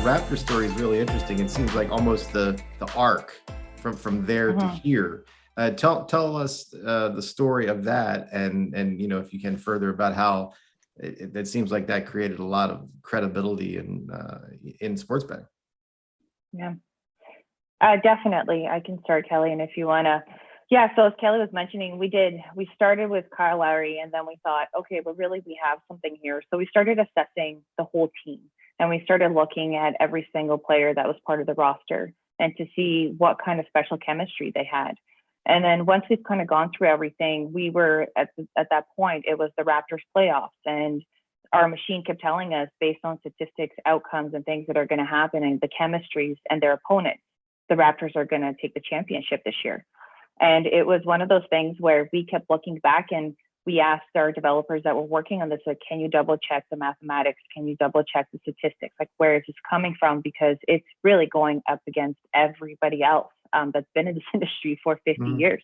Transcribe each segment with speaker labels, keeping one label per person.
Speaker 1: Raptor story is really interesting. It seems like almost the arc from there to here. Tell us the story of that, and if you can further about how it seems like that created a lot of credibility in sports betting.
Speaker 2: Yeah, definitely. I can start, Kelly, and if you want to. Yeah, so as Kelly was mentioning, we started with Kyle Lowry, and then we thought, okay, but really we have something here. So we started assessing the whole team, and we started looking at every single player that was part of the roster and to see what kind of special chemistry they had. And then once we've kind of gone through everything, we were at that point, it was the Raptors playoffs, and our machine kept telling us based on statistics, outcomes, and things that are going to happen and the chemistries and their opponents, the Raptors are going to take the championship this year. And it was one of those things where we kept looking back and we asked our developers that were working on this, like, can you double check the mathematics? Can you double check the statistics? Like, where is this coming from? Because it's really going up against everybody else that's been in this industry for 50 years.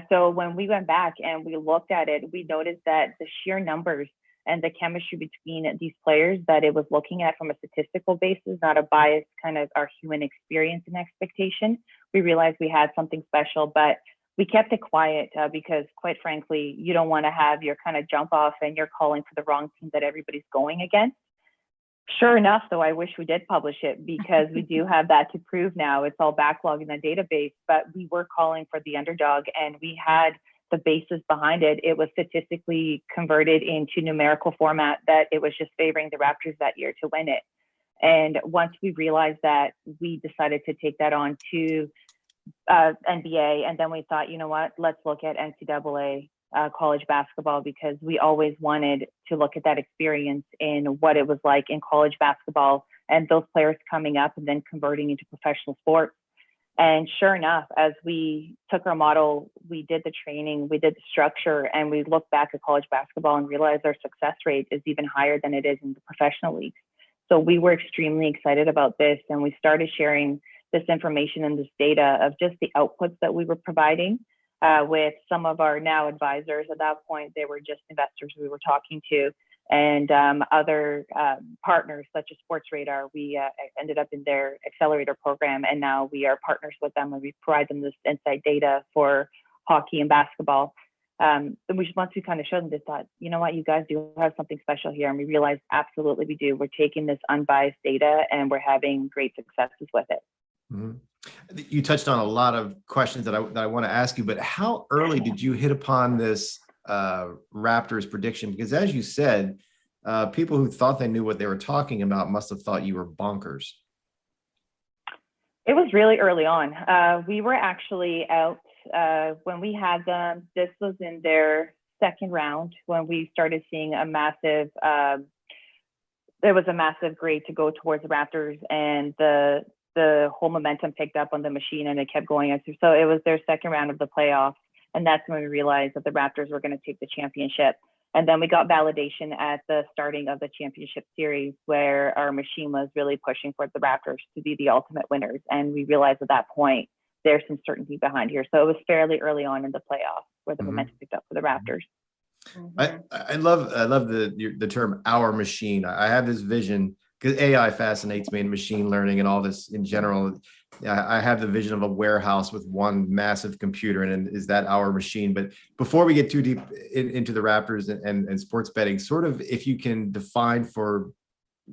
Speaker 2: So when we went back and we looked at it, we noticed that the sheer numbers and the chemistry between these players that it was looking at from a statistical basis, not a biased kind of our human experience and expectation, we realized we had something special, but we kept it quiet because quite frankly, you don't want to have your kind of jump off and you're calling for the wrong team that everybody's going against. Sure enough, though, I wish we did publish it because we do have that to prove now. It's all backlogged in the database, but we were calling for the underdog and we had the basis behind it. It was statistically converted into numerical format that it was just favoring the Raptors that year to win it. And once we realized that, we decided to take that on to NBA. And then we thought, you know what, let's look at NCAA college basketball, because we always wanted to look at that experience in what it was like in college basketball and those players coming up and then converting into professional sports. And sure enough, as we took our model, we did the training, we did the structure, and we looked back at college basketball and realized our success rate is even higher than it is in the professional leagues. So we were extremely excited about this, and we started sharing this information and this data of just the outputs that we were providing with some of our now advisors. At that point, they were just investors we were talking to, and other partners such as Sports Radar. We ended up in their accelerator program, and now we are partners with them, and we provide them this insight data for hockey and basketball. And we just, once we kind of showed them, they thought, you know what, you guys do have something special here. And we realized absolutely we do. We're taking this unbiased data and we're having great successes with it.
Speaker 1: You touched on a lot of questions that I want to ask you, but how early did you hit upon this Raptors prediction? Because as you said, people who thought they knew what they were talking about must have thought you were bonkers.
Speaker 2: It was really early on. We were actually out when we had them. This was in their second round when we started seeing a massive, there was a massive grade to go towards the Raptors, and the whole momentum picked up on the machine and it kept going. So it was their second round of the playoffs. And that's when we realized that the Raptors were going to take the championship. And then we got validation at the starting of the championship series where our machine was really pushing for the Raptors to be the ultimate winners. And we realized at that point, there's some certainty behind here. So it was fairly early on in the playoffs where the momentum picked up for the Raptors.
Speaker 1: I love the term "our machine." I have this vision because AI fascinates me, and machine learning and all this in general. I have the vision of a warehouse with one massive computer, and is that our machine? But before we get too deep into the Raptors and sports betting, sort of, if you can define for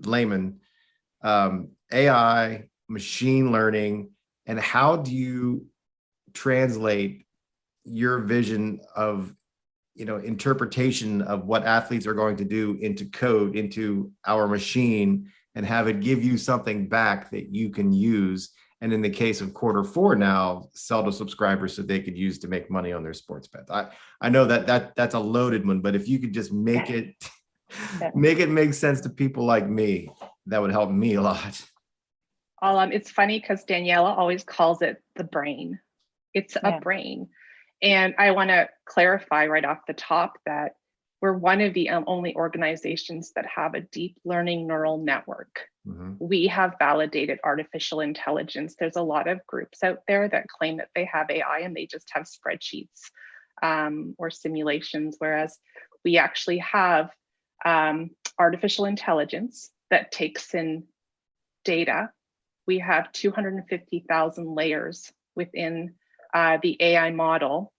Speaker 1: layman AI, machine learning, and how do you translate your vision of interpretation of what athletes are going to do into code, into our machine, and have it give you something back that you can use. And in the case of Quarter4 now, sell to subscribers so they could use to make money on their sports bets. I know that's a loaded one, but if you could just make it make sense to people like me, that would help me a lot.
Speaker 3: It's funny because Daniela always calls it the brain. It's a brain. And I want to clarify right off the top that we're one of the only organizations that have a deep learning neural network. We have validated artificial intelligence. There's a lot of groups out there that claim that they have AI and they just have spreadsheets or simulations, whereas we actually have artificial intelligence that takes in data. We have 250,000 layers within the AI model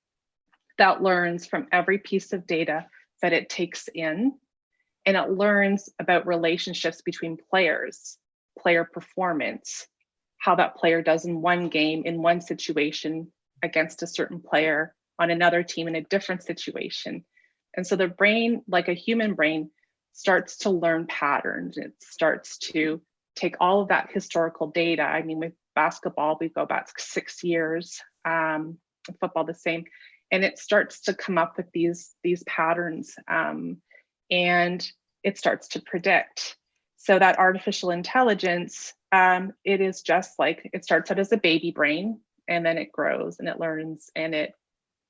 Speaker 3: that learns from every piece of data that it takes in, and it learns about relationships between players, player performance, how that player does in one game, in one situation against a certain player on another team in a different situation. And so the brain, like a human brain, starts to learn patterns. It starts to take all of that historical data. I mean, with basketball, we go back 6 years, football the same, and it starts to come up with these patterns, and it starts to predict. So that artificial intelligence, it is just like, it starts out as a baby brain, and then it grows and it learns and it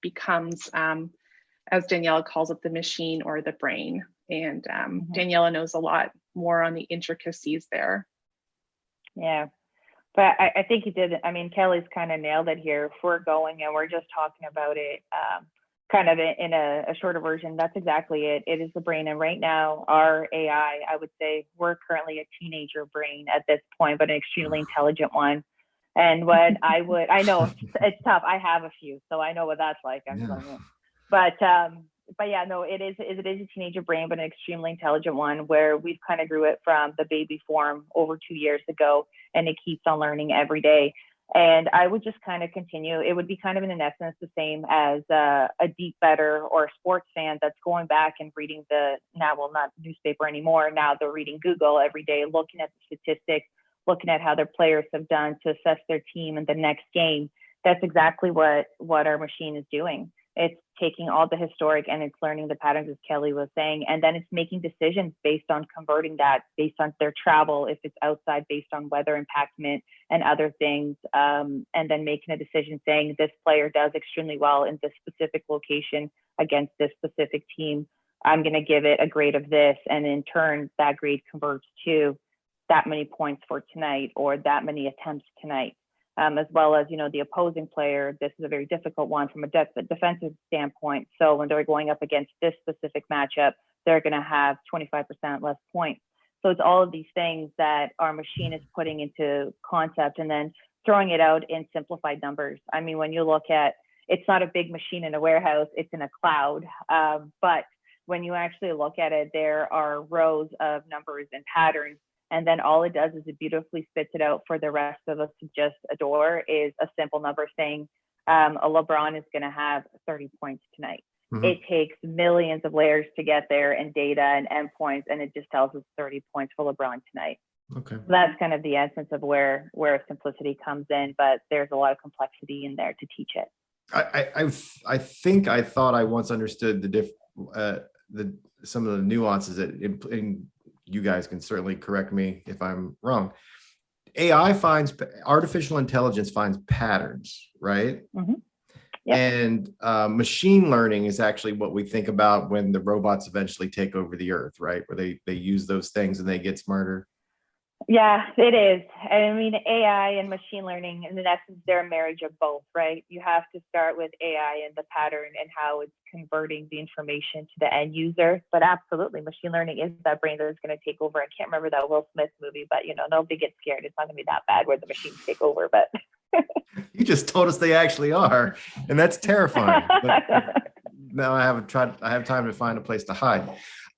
Speaker 3: becomes, as Daniela calls it, the machine or the brain. And Daniela knows a lot more on the intricacies there.
Speaker 2: Yeah, but I think you did. I mean, Kelly's kind of nailed it here. If we're going and we're just talking about it kind of in a shorter version, that's exactly it. It is the brain. And right now, our AI, I would say we're currently a teenager brain at this point, but an extremely intelligent one. And what I know it's tough. I have a few, so I know what that's like. I'm telling you. But yeah, no, it is a teenager brain, but an extremely intelligent one, where we've kind of grew it from the baby form over 2 years ago, and it keeps on learning every day. And I would just kind of continue. It would be kind of in essence the same as a deep better or a sports fan that's going back and reading not newspaper anymore. Now they're reading Google every day, looking at the statistics, looking at how their players have done to assess their team in the next game. That's exactly what our machine is doing. It's taking all the historic and it's learning the patterns, as Kelly was saying, and then it's making decisions based on converting that, based on their travel, if it's outside, based on weather impactment and other things, and then making a decision saying this player does extremely well in this specific location against this specific team. I'm going to give it a grade of this, and in turn, that grade converts to that many points for tonight or that many attempts tonight. As well as, the opposing player, this is a very difficult one from a defensive standpoint. So when they're going up against this specific matchup, they're going to have 25% less points. So it's all of these things that our machine is putting into concept and then throwing it out in simplified numbers. I mean, when you look at, it's not a big machine in a warehouse, it's in a cloud. But when you actually look at it, there are rows of numbers and patterns. And then all it does is it beautifully spits it out for the rest of us to just adore, is a simple number saying a LeBron is going to have 30 points tonight. Mm-hmm. It takes millions of layers to get there and data and endpoints, and it just tells us 30 points for LeBron tonight. Okay. So that's kind of the essence of where simplicity comes in, but there's a lot of complexity in there to teach it.
Speaker 1: I think I thought I once understood some of the nuances that in you guys can certainly correct me if I'm wrong. Artificial intelligence finds patterns, right? Mm-hmm. Yep. And machine learning is actually what we think about when the robots eventually take over the earth, right? Where they use those things and they get smarter.
Speaker 2: Yeah, it is. I mean, AI and machine learning, in essence, they're a marriage of both, right? You have to start with AI and the pattern and how it's converting the information to the end user. But absolutely, machine learning is that brain that is going to take over. I can't remember that Will Smith movie, but nobody gets scared. It's not going to be that bad where the machines take over. But
Speaker 1: you just told us they actually are, and that's terrifying. But now I have time to find a place to hide.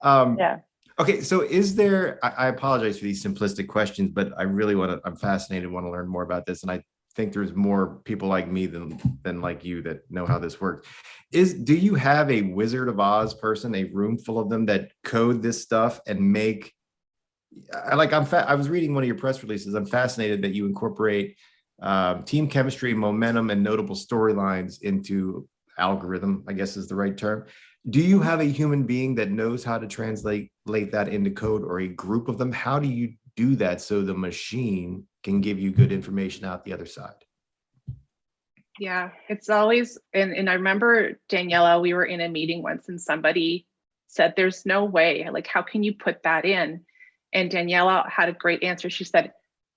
Speaker 1: Yeah. Okay, so is there, I apologize for these simplistic questions, but I'm fascinated, want to learn more about this. And I think there's more people like me than like you that know how this works. Do you have a Wizard of Oz person, a room full of them that code this stuff and make, I was reading one of your press releases. I'm fascinated that you incorporate team chemistry, momentum, and notable storylines into algorithm, I guess is the right term. Do you have a human being that knows how to translate that into code, or a group of them? How do you do that so the machine can give you good information out the other side?
Speaker 3: Yeah, it's always, and I remember, Daniela, we were in a meeting once and somebody said, there's no way, like, how can you put that in? And Daniela had a great answer. She said,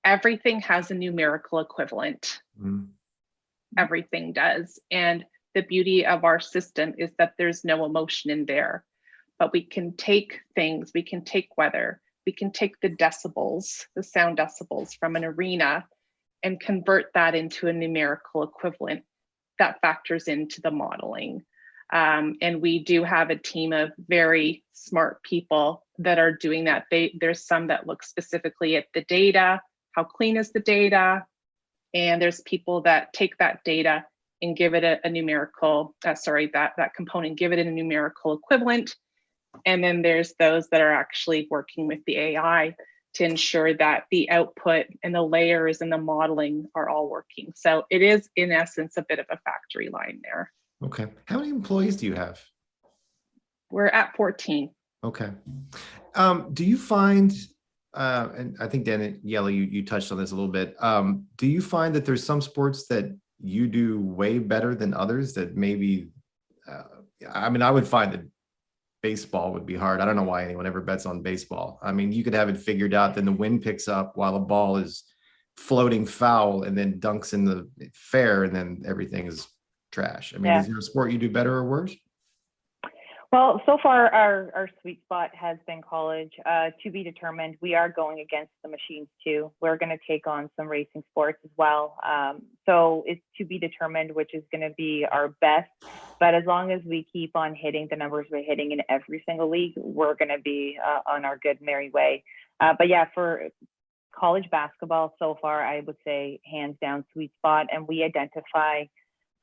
Speaker 3: everything has a numerical equivalent. Mm. Everything does. And the beauty of our system is that there's no emotion in there, but we can take things, we can take weather, we can take the decibels, the sound decibels from an arena, and convert that into a numerical equivalent that factors into the modeling. And we do have a team of very smart people that are doing that. There's some that look specifically at the data, how clean is the data, and there's people that take that data and give it a numerical, that component, give it a numerical equivalent. And then there's those that are actually working with the AI to ensure that the output and the layers and the modeling are all working. So it is, in essence, a bit of a factory line there.
Speaker 1: Okay. How many employees do you have?
Speaker 3: We're at 14.
Speaker 1: Okay. Do you find, and I think Daniela, you touched on this a little bit. Do you find that there's some sports that you do way better than others that maybe, I mean, I would find that baseball would be hard. I don't know why anyone ever bets on baseball. I mean, you could have it figured out, then the wind picks up while a ball is floating foul and then dunks in the fair, and then everything is trash. I mean, is there a sport you do better or worse?
Speaker 2: Well, so far our sweet spot has been college. To be determined. We are going against the machines too. We're going to take on some racing sports as well. So it's to be determined which is going to be our best. But as long as we keep on hitting the numbers we're hitting in every single league, we're going to be on our good merry way. But yeah, for college basketball so far, I would say hands down sweet spot, and we identify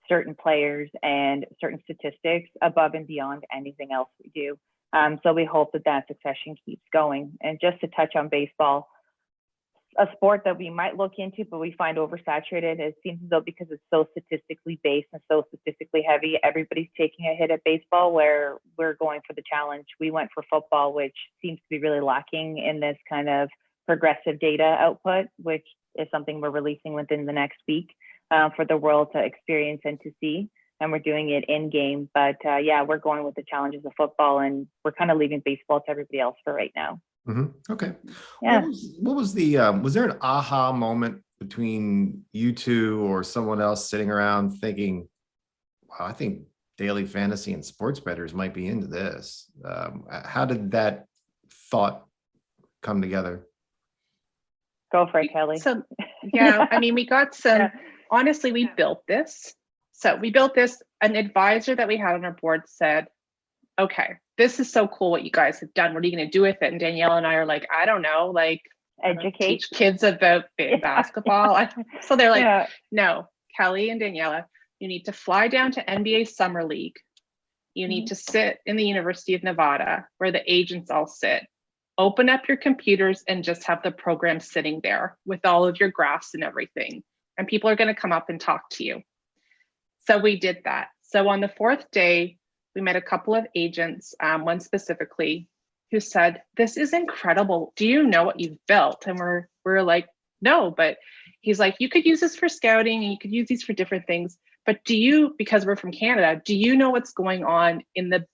Speaker 2: certain players and certain statistics above and beyond anything else we do. So we hope that succession keeps going. And just to touch on baseball, a sport that we might look into, but we find oversaturated, it seems as though because it's so statistically based and so statistically heavy, everybody's taking a hit at baseball, where we're going for the challenge. We went for football, which seems to be really lacking in this kind of progressive data output, which is something we're releasing within the next week. For the world to experience and to see, and we're doing it in game. But yeah, we're going with the challenges of football, and we're kind of leaving baseball to everybody else for right now.
Speaker 1: Mm-hmm. Okay.
Speaker 2: Yeah.
Speaker 1: What was the was there an aha moment between you two or someone else sitting around thinking, wow, I think daily fantasy and sports bettors might be into this? How did that thought come together?
Speaker 2: Go for it, Kelly.
Speaker 3: So yeah, I mean, we got some, honestly, we built this. So we built this, an advisor that we had on our board said, okay, this is so cool what you guys have done. What are you going to do with it? And Danielle and I are like, I don't know, like
Speaker 2: educate,
Speaker 3: teach kids about basketball. So they're like, no, Kelly and Daniela, you need to fly down to NBA Summer League. You need to sit in the University of Nevada where the agents all sit. Open up your computers and just have the program sitting there with all of your graphs and everything. And people are going to come up and talk to you. So we did that. So on the fourth day, we met a couple of agents, one specifically, who said, this is incredible. Do you know what you've built? And we're like, no, but he's like, you could use this for scouting and you could use these for different things. But do you, because we're from Canada, do you know what's going on in the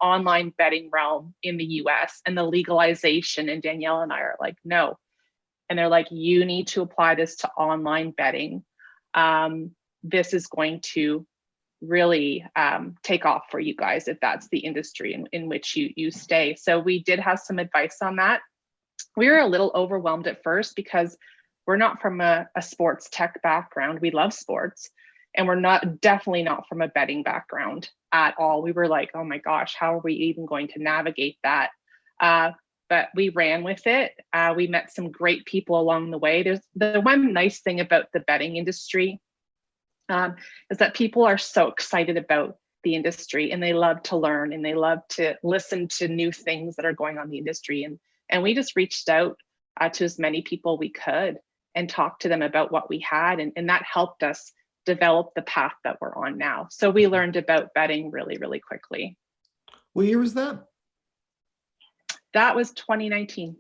Speaker 3: online betting realm in the US and the legalization? And Danielle and I are like, no. And they're like, you need to apply this to online betting. This is going to really take off for you guys if that's the industry in which you stay. So we did have some advice on that. We were a little overwhelmed at first because we're not from a sports tech background. We love sports. And we're definitely not from a betting background at all. We were like, oh my gosh, how are we even going to navigate that? But we ran with it. We met some great people along the way. There's the one nice thing about the betting industry is that people are so excited about the industry and they love to learn and they love to listen to new things that are going on in the industry. And we just reached out to as many people we could and talked to them about what we had. And that helped us develop the path that we're on now. So we learned about betting really, really quickly.
Speaker 1: What year was that?
Speaker 3: That was 2019.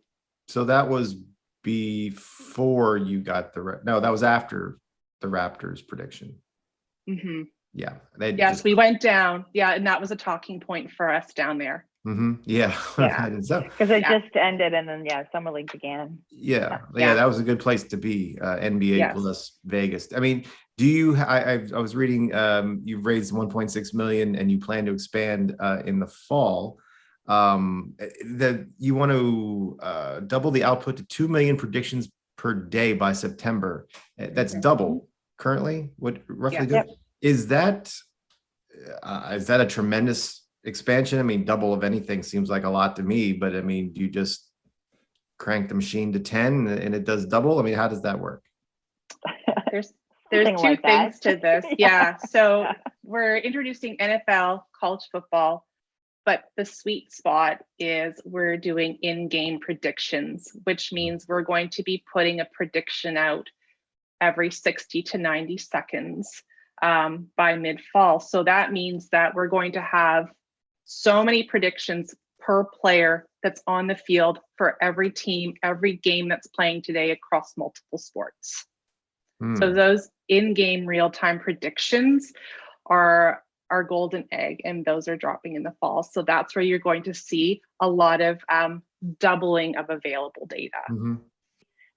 Speaker 1: So that was before you got no, that was after the Raptors prediction.
Speaker 3: Mm-hmm.
Speaker 1: Yeah.
Speaker 3: Yes, we went down. Yeah, and that was a talking point for us down there.
Speaker 1: Mm-hmm. Yeah.
Speaker 2: Because it just ended and then Summer League began.
Speaker 1: Yeah, that was a good place to be. NBA plus Vegas. I mean, do you? I was reading. You've raised 1.6 million, and you plan to expand in the fall. that you want to double the output to 2 million predictions per day by September. That's double currently what roughly
Speaker 3: Yeah.
Speaker 1: is that a tremendous expansion? I mean, double of anything seems like a lot to me, but I mean, do you just crank the machine to 10 and it does double? I mean, how does that work?
Speaker 3: There's
Speaker 2: Something
Speaker 3: two
Speaker 2: like that.
Speaker 3: things to this. Yeah. So we're introducing NFL, college football, but the sweet spot is we're doing in-game predictions, which means we're going to be putting a prediction out every 60 to 90 seconds by mid-fall. So that means that we're going to have so many predictions per player that's on the field for every team, every game that's playing today across multiple sports. So those in-game real-time predictions are our golden egg, and those are dropping in the fall. So that's where you're going to see a lot of doubling of available data.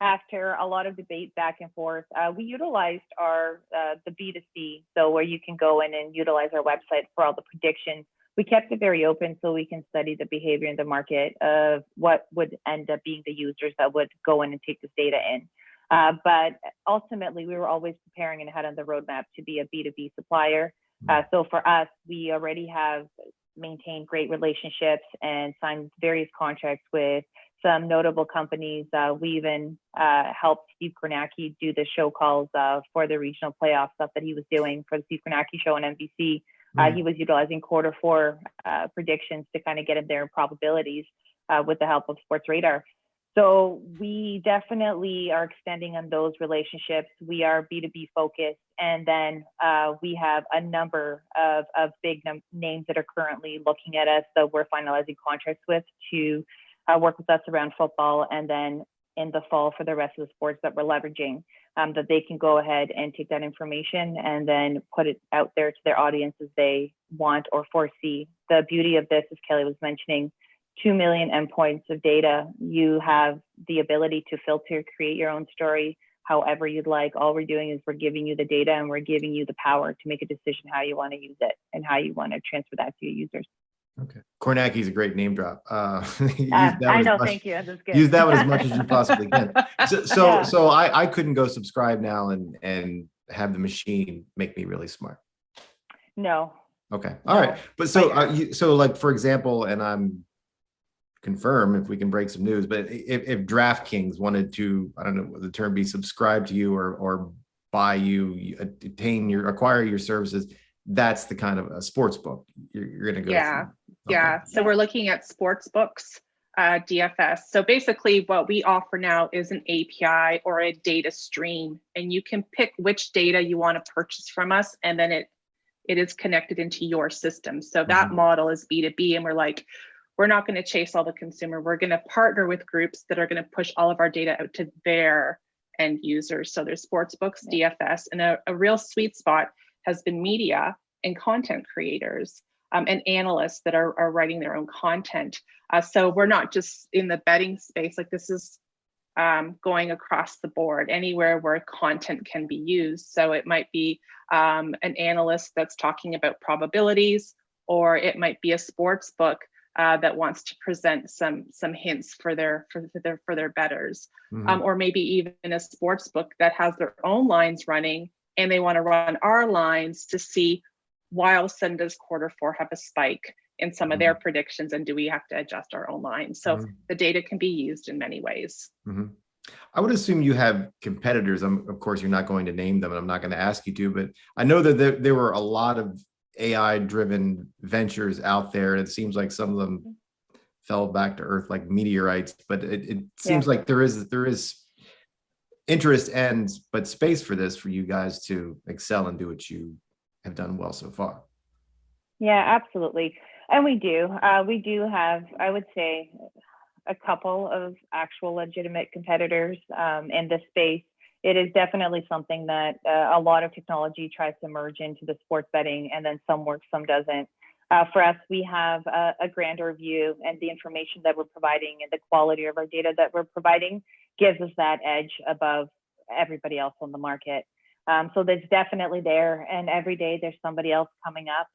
Speaker 2: After a lot of debate back and forth, we utilized our the B2C, so where you can go in and utilize our website for all the predictions. We kept it very open so we can study the behavior in the market of what would end up being the users that would go in and take this data in. But ultimately, we were always preparing and ahead on the roadmap to be a B2B supplier. So for us, we already have maintained great relationships and signed various contracts with some notable companies. We even helped Steve Kornacki do the show calls for the regional playoff stuff that he was doing for the Steve Kornacki show on NBC. He was utilizing Q4 predictions to kind of get in there in probabilities with the help of Sports Radar. So we definitely are extending on those relationships. We are B2B focused. And then we have a number of big names that are currently looking at us that we're finalizing contracts with to work with us around football. And then in the fall for the rest of the sports that we're leveraging, that they can go ahead and take that information and then put it out there to their audiences they want or foresee. The beauty of this, as Kelly was mentioning, 2 million endpoints of data. You have the ability to filter, create your own story however you'd like. All we're doing is we're giving you the data and we're giving you the power to make a decision how you want to use it and how you want to transfer that to your users.
Speaker 1: Okay. Kornacki's a great name drop.
Speaker 2: I know, thank you. That's good.
Speaker 1: Use that one as much as you possibly can. So I couldn't go subscribe now and have the machine make me really smart.
Speaker 2: No.
Speaker 1: Okay. All right. But so like, for example, and I'm confirm if we can break some news, but if DraftKings wanted to, I don't know what the term be, subscribe to you or buy you, acquire your services, that's the kind of a sports book you're going to go through. Okay.
Speaker 3: Yeah. So we're looking at sports books, DFS. So basically what we offer now is an API or a data stream, and you can pick which data you want to purchase from us, and then it is connected into your system. So that model is B2B, and we're not going to chase all the consumer. We're going to partner with groups that are going to push all of our data out to their end users. So there's sports books, DFS, and a real sweet spot has been media and content creators and analysts that are writing their own content. So we're not just in the betting space. Like, this is going across the board, anywhere where content can be used. So it might be an analyst that's talking about probabilities, or it might be a sports book that wants to present some hints for their bettors, or maybe even a sports book that has their own lines running, and they want to run our lines to see why all of a sudden does Q4 have a spike in some of their predictions, and do we have to adjust our own lines? So the data can be used in many ways.
Speaker 1: I would assume you have competitors. Of course, you're not going to name them, and I'm not going to ask you to, but I know that there were a lot of AI-driven ventures out there, and it seems like some of them fell back to earth like meteorites. But it seems like there is interest but space for you guys to excel and do what you have done well so far.
Speaker 2: Yeah, absolutely. And we do have, I would say, a couple of actual legitimate competitors in this space. It is definitely something that a lot of technology tries to merge into the sports betting, and then some works, some doesn't. For us, we have a grander view, and the information that we're providing and the quality of our data that we're providing gives us that edge above everybody else on the market. So there's definitely there, and every day there's somebody else coming up.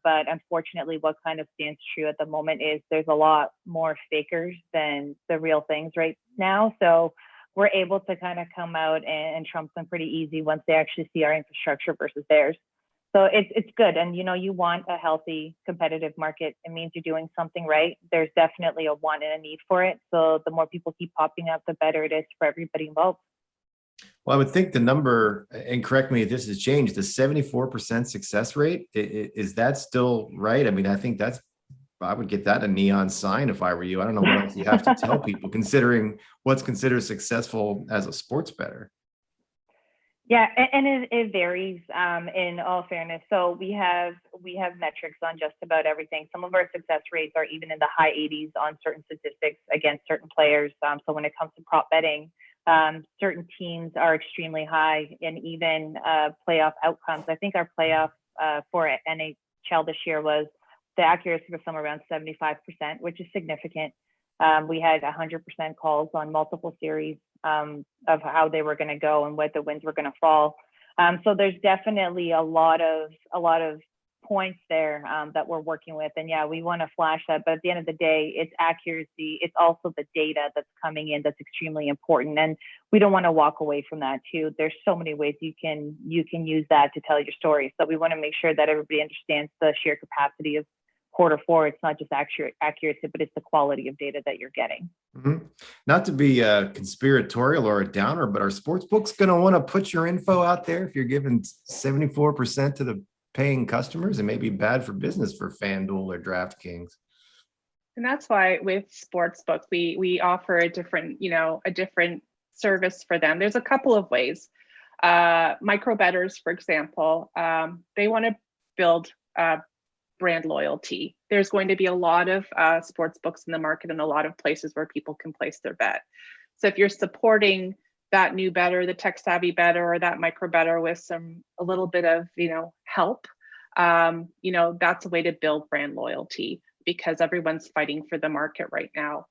Speaker 2: But unfortunately, what kind of stands true at the moment is there's a lot more fakers than the real things right now. So we're able to kind of come out and trump them pretty easy once they actually see our infrastructure versus theirs. So it's good. And, you know, you want a healthy, competitive market. It means you're doing something right. There's definitely a want and a need for it. So the more people keep popping up, the better it is for everybody involved.
Speaker 1: Well, I would think the number, and correct me if this has changed, the 74% success rate, is that still right? I mean, I think I would get that a neon sign if I were you. I don't know what else you have to tell people, considering what's considered successful as a sports bettor.
Speaker 2: Yeah, and it varies, in all fairness. So we have metrics on just about everything. Some of our success rates are even in the high 80s on certain statistics against certain players. So when it comes to prop betting, certain teams are extremely high, and even playoff outcomes. I think our playoff for NHL this year was the accuracy was somewhere around 75%, which is significant. We had 100% calls on multiple series of how they were going to go and what the winds were going to fall. So there's definitely a lot of points there that we're working with. And yeah, we want to flash that, but at the end of the day, it's accuracy. It's also the data that's coming in that's extremely important. And we don't want to walk away from that too. There's so many ways you can use that to tell your story. So we want to make sure that everybody understands the sheer capacity of quarter four. It's not just accuracy, but it's the quality of data that you're getting.
Speaker 1: Mm-hmm. Not to be conspiratorial or a downer, but are sports books going to want to put your info out there if you're giving 74% to the paying customers? It may be bad for business for FanDuel or DraftKings.
Speaker 3: And that's why with Sportsbook, we offer a different service for them. There's a couple of ways. Micro bettors, for example, they want to build brand loyalty. There's going to be a lot of sports books in the market and a lot of places where people can place their bet. So if you're supporting that new bettor, the tech savvy bettor, or that micro bettor with a little bit of help, that's a way to build brand loyalty, because everyone's fighting for the market right now.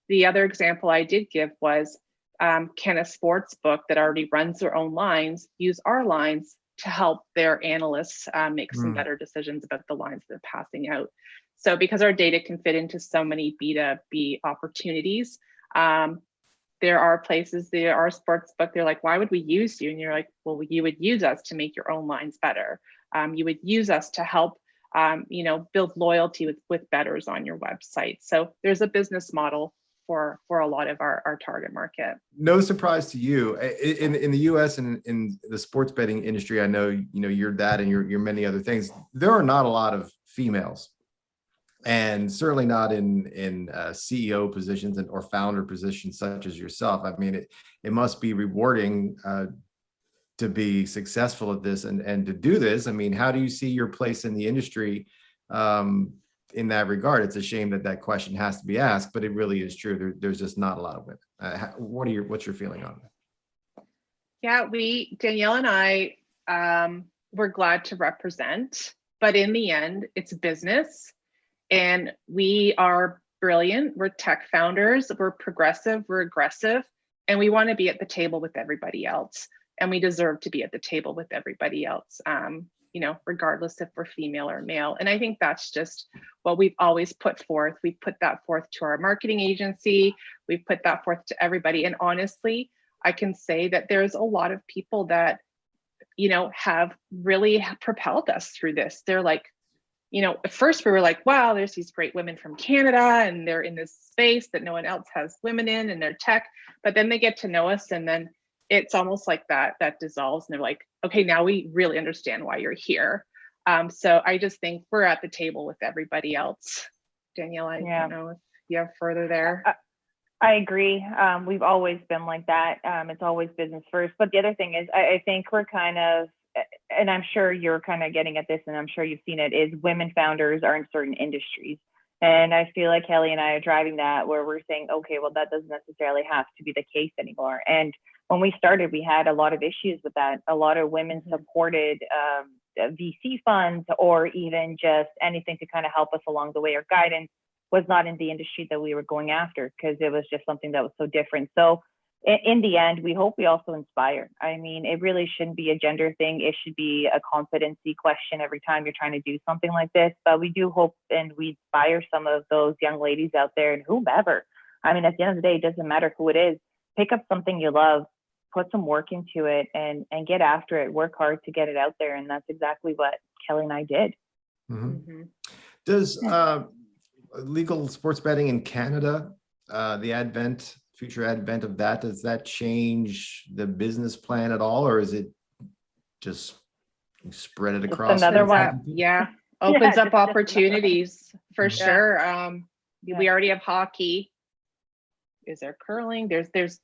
Speaker 3: The other example I did give was, can a sports book that already runs their own lines use our lines to help their analysts make some better decisions about the lines they're passing out? So because our data can fit into so many B2B opportunities, there are places, there are sports book, they're like, why would we use you? And you're like, well, you would use us to make your own lines better. You would use us to help build loyalty with bettors on your website. So there's a business model for a lot of our target market.
Speaker 1: No surprise to you, in the US and in the sports betting industry, I know you're that and you're many other things. There are not a lot of females, and certainly not in CEO positions or founder positions such as yourself. I mean, it must be rewarding to be successful at this and to do this. I mean, how do you see your place in the industry in that regard? It's a shame that question has to be asked, but it really is true. There's just not a lot of women. What's your feeling on that?
Speaker 3: Yeah, Danielle and I, we're glad to represent, but in the end, it's business. And we are brilliant. We're tech founders. We're progressive. We're aggressive. And we want to be at the table with everybody else. And we deserve to be at the table with everybody else, regardless if we're female or male. And I think that's just what we've always put forth. We've put that forth to our marketing agency. We've put that forth to everybody. And honestly, I can say that there's a lot of people that, have really propelled us through this. They're like, at first we were like, wow, there's these great women from Canada and they're in this space that no one else has women in, and they're tech. But then they get to know us, and then it's almost like that dissolves, and they're like, okay, now we really understand why you're here. So I just think we're at the table with everybody else. Danielle, I don't know if you have further there.
Speaker 2: I agree. We've always been like that. It's always business first. But the other thing is, I think we're kind of, and I'm sure you're kind of getting at this, and I'm sure you've seen it, is women founders are in certain industries. And I feel like Kelly and I are driving that, where we're saying, okay, well, that doesn't necessarily have to be the case anymore. And when we started, we had a lot of issues with that. A lot of women supported VC funds, or even just anything to kind of help us along the way, or guidance was not in the industry that we were going after, because it was just something that was so different. So in the end, we hope we also inspire. I mean, it really shouldn't be a gender thing. It should be a competency question every time you're trying to do something like this. But we do hope and we inspire some of those young ladies out there and whomever. I mean, at the end of the day, it doesn't matter who it is. Pick up something you love, put some work into it, and get after it. Work hard to get it out there. And that's exactly what Kelly and I did.
Speaker 1: Does legal sports betting in Canada, the future advent of that, does that change the business plan at all, or is it just spread it across?
Speaker 2: Another one.
Speaker 3: Yeah, opens up opportunities for sure. We already have hockey. Is there curling? There's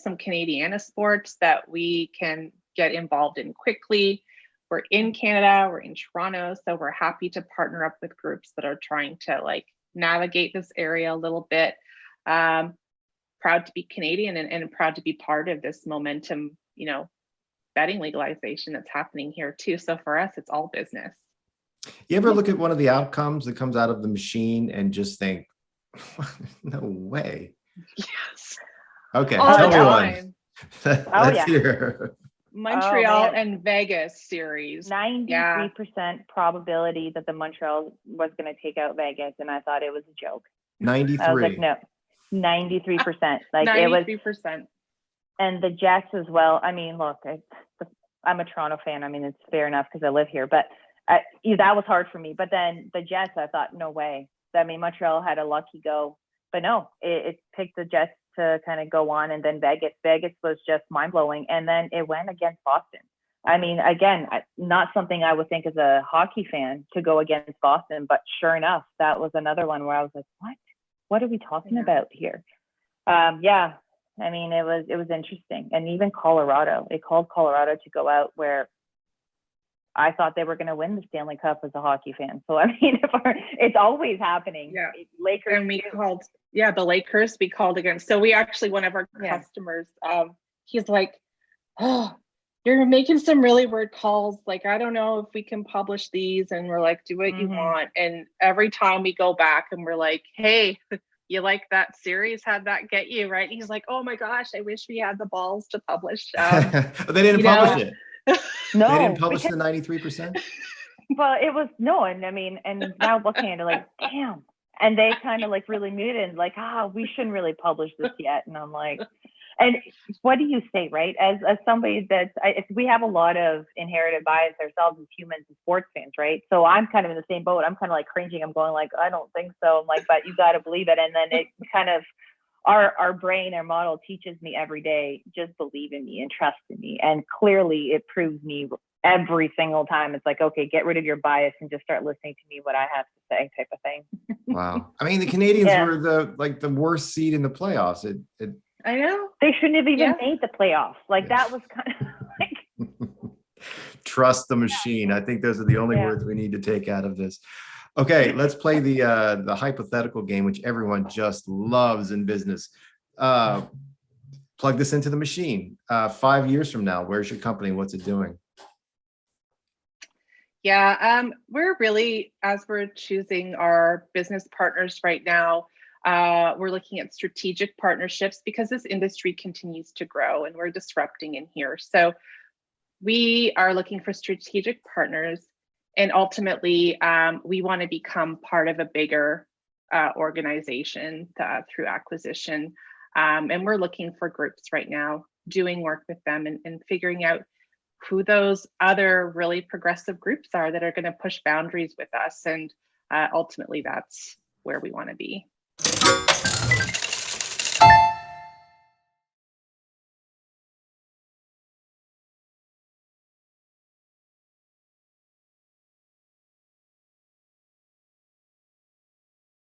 Speaker 3: some Canadiana sports that we can get involved in quickly. We're in Canada, we're in Toronto, so we're happy to partner up with groups that are trying to like navigate this area a little bit. Proud to be Canadian and proud to be part of this momentum, betting legalization that's happening here too. So for us, it's all business.
Speaker 1: You ever look at one of the outcomes that comes out of the machine and just think, no way?
Speaker 3: Yes.
Speaker 1: Okay,
Speaker 3: all
Speaker 1: tell
Speaker 3: the
Speaker 1: me
Speaker 3: time.
Speaker 1: one. Let's hear.
Speaker 3: Montreal and Vegas series.
Speaker 2: 93% probability that the Montreal was going to take out Vegas, and I thought it was a joke.
Speaker 1: 93.
Speaker 2: I was like, no, 93%. Like 93%. It was, and the Jets as well. I mean, look, I'm a Toronto fan. I mean, it's fair enough because I live here, but that was hard for me. But then the Jets, I thought, no way. I mean, Montreal had a lucky go, but no, it picked the Jets to kind of go on, and then Vegas was just mind-blowing, and then it went against Boston. I mean, again, not something I would think as a hockey fan to go against Boston, but sure enough, that was another one where I was like, what are we talking about here? Yeah, I mean, it was interesting. And even Colorado, it called Colorado to go out where I thought they were going to win the Stanley Cup as a hockey fan. So, I mean, it's always happening.
Speaker 3: Yeah.
Speaker 2: Lakers.
Speaker 3: And we called, the Lakers we called against. So we actually, one of our customers, he's like, oh, you're making some really weird calls. Like, I don't know if we can publish these. And we're like, do what you want. And every time we go back and we're like, hey, you like that series? How'd that get you? Right. And he's like, oh my gosh, I wish we had the balls to publish.
Speaker 1: They didn't publish it.
Speaker 2: No,
Speaker 1: they didn't publish the 93%.
Speaker 2: Well, it was no, and I mean, and now looking at it, like, damn, and they kind of like really muted, like, we shouldn't really publish this yet, and I'm like, and what do you say, right? As somebody that's, we have a lot of inherited bias ourselves as humans and sports fans, right? So I'm kind of in the same boat. I'm kind of like cringing. I'm going like, I don't think so. I'm like, but you got to believe it, and then it kind of. Our brain, our model teaches me every day, just believe in me and trust in me. And clearly it proves me every single time. It's like, okay, get rid of your bias and just start listening to me, what I have to say, type of thing.
Speaker 1: Wow. I mean, the Canadians were the worst seed in the playoffs.
Speaker 3: I know.
Speaker 2: They shouldn't have even made the playoffs. Like that was kind of like.
Speaker 1: Trust the machine. I think those are the only words we need to take out of this. Okay, let's play the hypothetical game, which everyone just loves in business. Plug this into the machine. 5 years from now, where's your company? What's it doing?
Speaker 3: Yeah, we're really, as we're choosing our business partners right now, we're looking at strategic partnerships because this industry continues to grow and we're disrupting in here. So we are looking for strategic partners. And ultimately, we want to become part of a bigger organization through acquisition. And we're looking for groups right now, doing work with them and figuring out who those other really progressive groups are that are going to push boundaries with us. And ultimately, that's where we want to be.